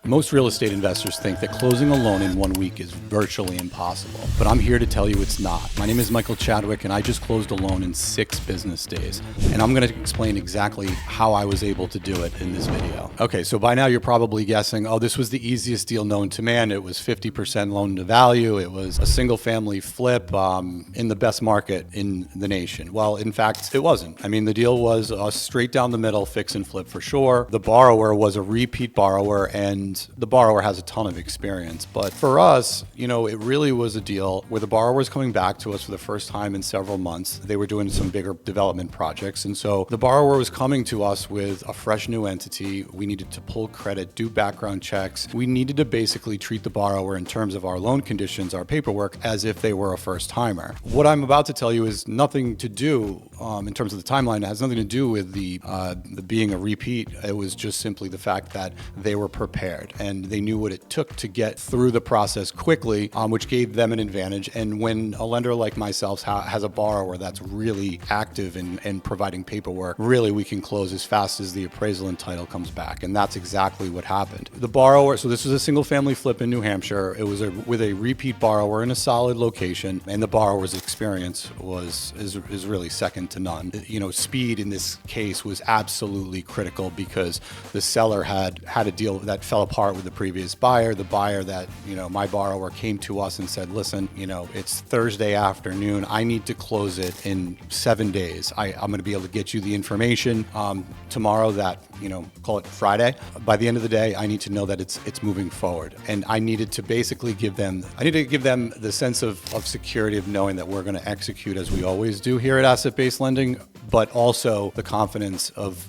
Most real estate investors think that closing a loan in 1 week is virtually impossible, but I'm here to tell you it's not. My name is Michael Chadwick, and I just closed a loan in 6 business days. And I'm going to explain exactly how I was able to do it in this video. Okay, so by now you're probably guessing, oh, this was the easiest deal known to man. It was 50% loan to value. It was a single family flip in the best market in the nation. Well, in fact, it wasn't. I mean, the deal was a straight down the middle fix and flip for sure. The borrower was a repeat borrower, and the borrower has a ton of experience. But for us, it really was a deal where the borrower was coming back to us for the first time in several months. They were doing some bigger development projects. And so the borrower was coming to us with a fresh new entity. We needed to pull credit, do background checks. We needed to basically treat the borrower in terms of our loan conditions, our paperwork, as if they were a first timer. What I'm about to tell you is nothing to do in terms of the timeline. It has nothing to do with the being a repeat. It was just simply the fact that they were prepared and they knew what it took to get through the process quickly, which gave them an advantage. And when a lender like myself has a borrower that's really active in providing paperwork, really we can close as fast as the appraisal and title comes back. And that's exactly what happened. The borrower, so this was a single family flip in New Hampshire. It was with a repeat borrower in a solid location, and the borrower's experience is really second to none. Speed in this case was absolutely critical because the seller had a deal that fell apart with the previous buyer. The buyer that, my borrower came to us and said, listen, it's Thursday afternoon. I need to close it in 7 days. I'm going to be able to get you the information tomorrow that, call it Friday. By the end of the day, I need to know that it's moving forward. And I needed to basically give them the sense of security of knowing that we're going to execute as we always do here at Asset-Based Lending, but also the confidence of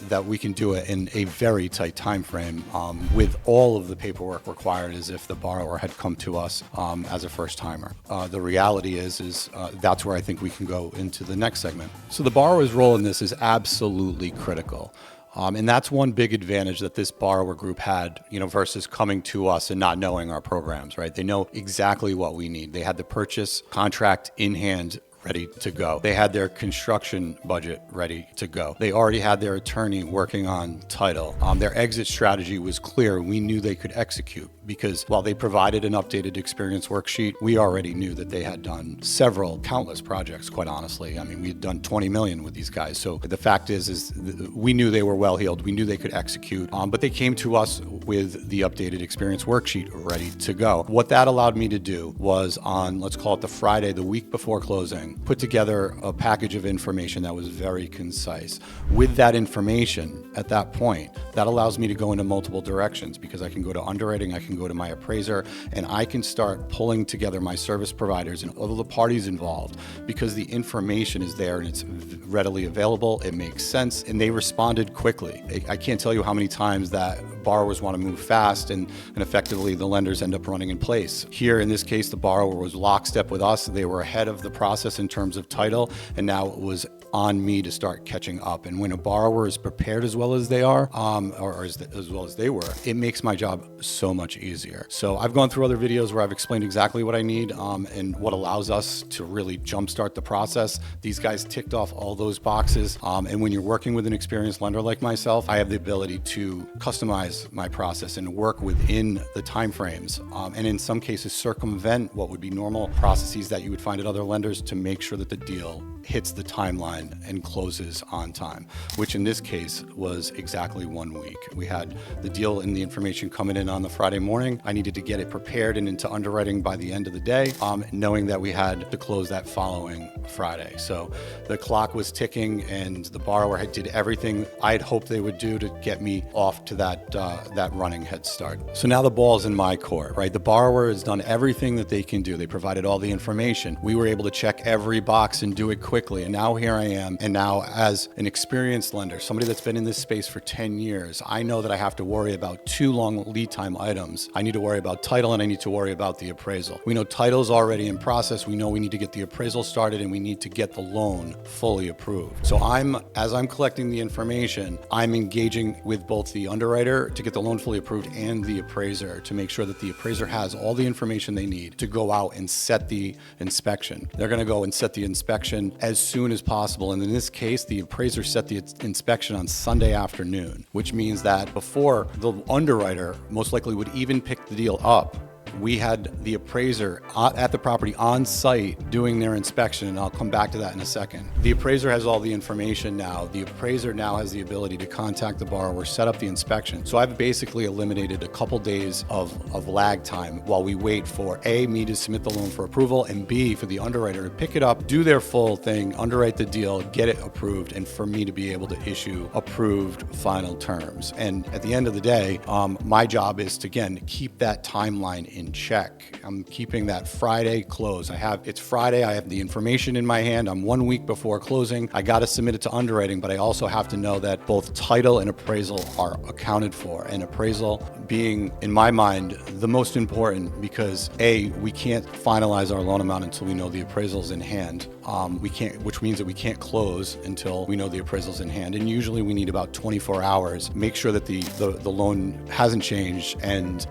that we can do it in a very tight time frame with all of the paperwork required as if the borrower had come to us as a first timer. The reality is that's where I think we can go into the next segment. So the borrower's role in this is absolutely critical. And that's one big advantage that this borrower group had, versus coming to us and not knowing our programs, right? They know exactly what we need. They had the purchase contract in hand, ready to go. They had their construction budget ready to go. They already had their attorney working on title. Their exit strategy was clear. We knew they could execute because while they provided an updated experience worksheet, we already knew that they had done countless projects, quite honestly. I mean, we had done 20 million with these guys. So the fact is we knew they were well-heeled. We knew they could execute, but they came to us with the updated experience worksheet ready to go. What that allowed me to do was on, let's call it the Friday, the week before closing, put together a package of information that was very concise. With that information at that point, that allows me to go into multiple directions because I can go to underwriting, I can go to my appraiser, and I can start pulling together my service providers and all of the parties involved because the information is there and it's readily available, it makes sense, and they responded quickly. I can't tell you how many times that borrowers want to move fast and effectively the lenders end up running in place. Here in this case, the borrower was lockstep with us. They were ahead of the process in terms of title, and now it was on me to start catching up. And when a borrower is prepared as well as they are, or as well as they were, it makes my job so much easier. So I've gone through other videos where I've explained exactly what I need and what allows us to really jumpstart the process. These guys ticked off all those boxes. And when you're working with an experienced lender like myself, I have the ability to customize my process and work within the timeframes. And in some cases, circumvent what would be normal processes that you would find at other lenders to make sure that the deal hits the timeline and closes on time, which in this case was exactly 1 week. We had the deal and the information coming in on the Friday morning. I needed to get it prepared and into underwriting by the end of the day, knowing that we had to close that following Friday. So the clock was ticking and the borrower did everything I had hoped they would do to get me off to that running head start. So now the ball's in my court, right? The borrower has done everything that they can do. They provided all the information. We were able to check every box and do it quickly. And now here I am. And now as an experienced lender, somebody that's been in this space for 10 years, I know that I have to worry about 2 long lead time items. I need to worry about title and I need to worry about the appraisal. We know title's already in process. We know we need to get the appraisal started and we need to get the loan fully approved. So as I'm collecting the information, I'm engaging with both the underwriter to get the loan fully approved and the appraiser to make sure that the appraiser has all the information they need to go out and set the inspection. They're going to go and set the inspection as soon as possible. And in this case, the appraiser set the inspection on Sunday afternoon, which means that before the underwriter most likely would even pick the deal up, we had the appraiser at the property on site doing their inspection, and I'll come back to that in a second. The appraiser has all the information now. The appraiser now has the ability to contact the borrower, set up the inspection. So I've basically eliminated a couple days of lag time while we wait for A, me to submit the loan for approval, and B, for the underwriter to pick it up, do their full thing, underwrite the deal, get it approved, and for me to be able to issue approved final terms. And at the end of the day, my job is to, again, keep that timeline in check. I'm keeping that Friday close. It's Friday, I have the information in my hand, I'm 1 week before closing, I got to submit it to underwriting, but I also have to know that both title and appraisal are accounted for, and appraisal being, in my mind, the most important because A, we can't finalize our loan amount until we know the appraisal's in hand. Which means that we can't close until we know the appraisal's in hand. And usually we need about 24 hours, make sure that the loan hasn't changed and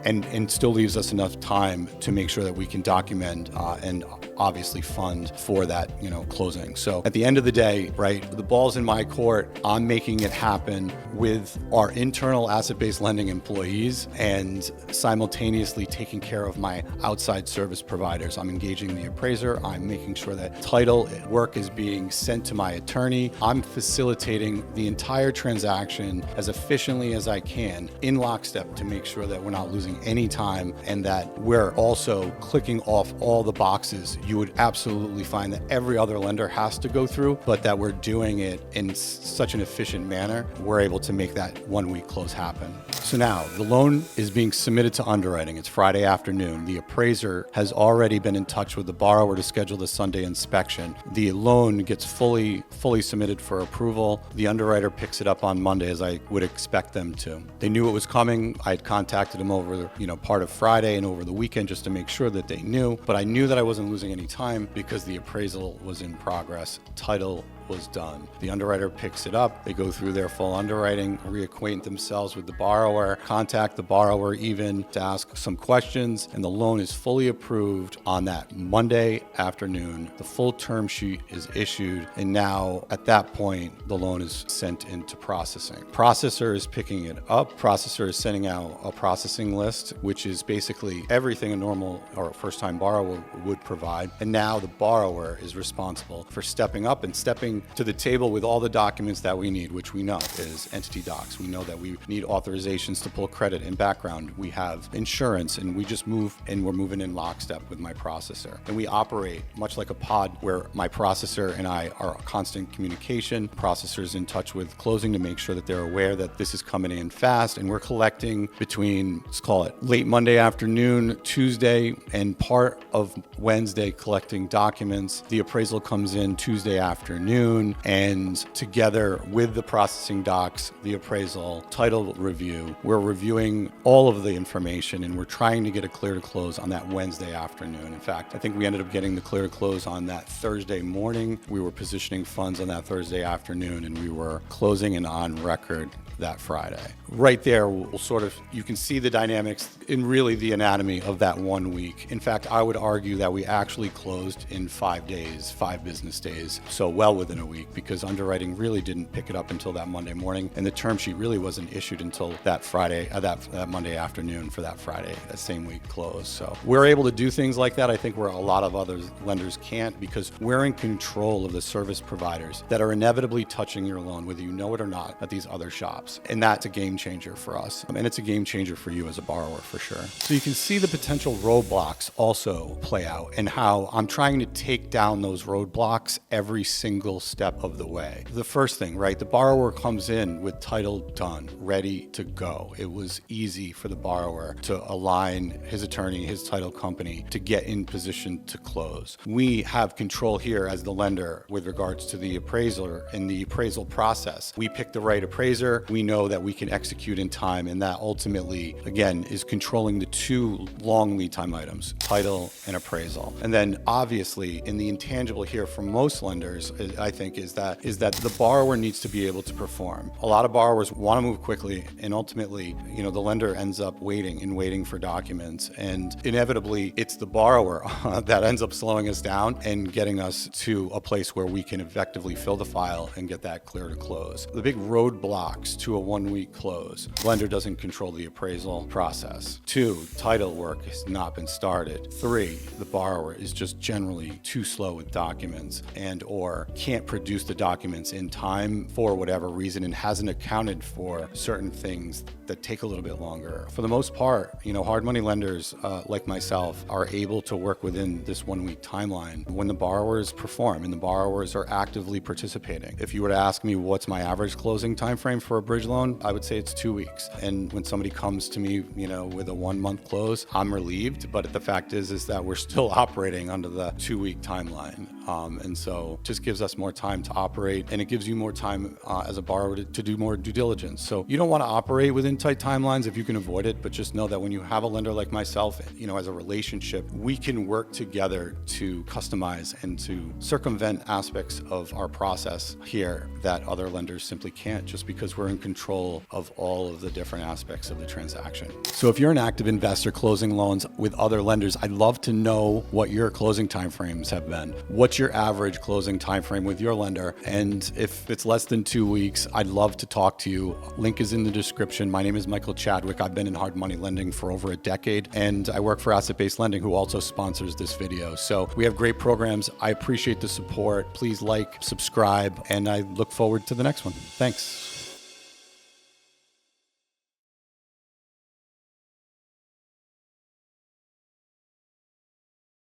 still leaves us enough time to make sure that we can document and obviously fund for that, closing. So at the end of the day, right, the ball's in my court. I'm making it happen with our internal asset-based lending employees and simultaneously taking care of my outside service providers. I'm engaging the appraiser. I'm making sure that title work is being sent to my attorney. I'm facilitating the entire transaction as efficiently as I can in lockstep to make sure that we're not losing any time and that we're also clicking off all the boxes you would absolutely find that every other lender has to go through, but that we're doing it in such an efficient manner, we're able to make that 1 week close happen. So now the loan is being submitted to underwriting. It's Friday afternoon. The appraiser has already been in touch with the borrower to schedule the Sunday inspection. The loan gets fully submitted for approval. The underwriter picks it up on Monday as I would expect them to. They knew it was coming. I had contacted them over, part of Friday and over the weekend just to make sure that they knew, but I knew that I wasn't losing any time because the appraisal was in progress. Title was done. The underwriter picks it up. They go through their full underwriting, reacquaint themselves with the borrower, contact the borrower even to ask some questions, and the loan is fully approved on that Monday afternoon. The full term sheet is issued, and now at that point, the loan is sent into processing. Processor is picking it up. Processor is sending out a processing list, which is basically everything a normal or a first-time borrower would provide. And now the borrower is responsible for stepping up and stepping to the table with all the documents that we need, which we know is entity docs. We know that we need authorizations to pull credit and background. We have insurance, and we just move, and we're moving in lockstep with my processor. And we operate much like a pod where my processor and I are constant communication. Processor's in touch with closing to make sure that they're aware that this is coming in fast, and we're collecting between, let's call it late Monday afternoon, Tuesday, and part of Wednesday collecting documents. The appraisal comes in Tuesday afternoon, and together with the processing docs, the appraisal, title review, we're reviewing all of the information, and we're trying to get a clear to close on that Wednesday afternoon. In fact, I think we ended up getting the clear to close on that Thursday morning. We were positioning funds on that Thursday afternoon, and we were closing and on record that Friday. Right there, you can see the dynamics in really the anatomy of that 1 week. In fact, I would argue that we actually closed in 5 days, 5 business days, so well within a week, because underwriting really didn't pick it up until that Monday morning, and the term sheet really wasn't issued until that Friday, that Monday afternoon for that Friday, that same week close. So we're able to do things like that, I think, where a lot of other lenders can't, because we're in control of the service providers that are inevitably touching your loan, whether you know it or not, at these other shops. And that's a game changer for us. And it's a game changer for you as a borrower, for sure. So you can see the potential roadblocks also play out, and how I'm trying to take down those roadblocks every single step of the way. The first thing, right? The borrower comes in with title done, ready to go. It was easy for the borrower to align his attorney, his title company, to get in position to close. We have control here as the lender with regards to the appraiser and the appraisal process. We pick the right appraiser. We know that we can execute in time, and that ultimately, again, is controlling the 2 long lead time items, title and appraisal. And then obviously in the intangible here for most lenders, I think, is that the borrower needs to be able to perform. A lot of borrowers want to move quickly, and ultimately, the lender ends up waiting for documents, and inevitably it's the borrower that ends up slowing us down and getting us to a place where we can effectively fill the file and get that clear to close. The big roadblocks to a 1-week close: lender doesn't control the appraisal process. 2, title work has not been started. 3, the borrower is just generally too slow with documents and or can't produce the documents in time for whatever reason and hasn't accounted for certain things that take a little bit longer. For the most part, hard money lenders like myself are able to work within this 1-week timeline when the borrowers perform and the borrowers are actively participating. If you were to ask me what's my average closing time frame for a bridge loan, I would say it's 2 weeks. And when somebody comes to me, with a 1-month close, I'm relieved. But the fact is that we're still operating under the 2-week timeline. And so just gives us more time to operate, and it gives you more time as a borrower to do more due diligence. So you don't want to operate within tight timelines if you can avoid it, but just know that when you have a lender like myself, as a relationship, we can work together to customize and to circumvent aspects of our process here that other lenders simply can't, just because we're in control of all of the different aspects of the transaction. So if you're an active investor closing loans with other lenders, I'd love to know what your closing timeframes have been. What's your average closing timeframe with your lender? And if it's less than 2 weeks, I'd love to talk to you. Link is in the description. My name is Michael Chadwick. I've been in hard money lending for over a decade, and I work for Asset-Based Lending, who also sponsors this video. So we have great programs. I appreciate the support. Please like, subscribe, and I look forward to the next one. Thanks.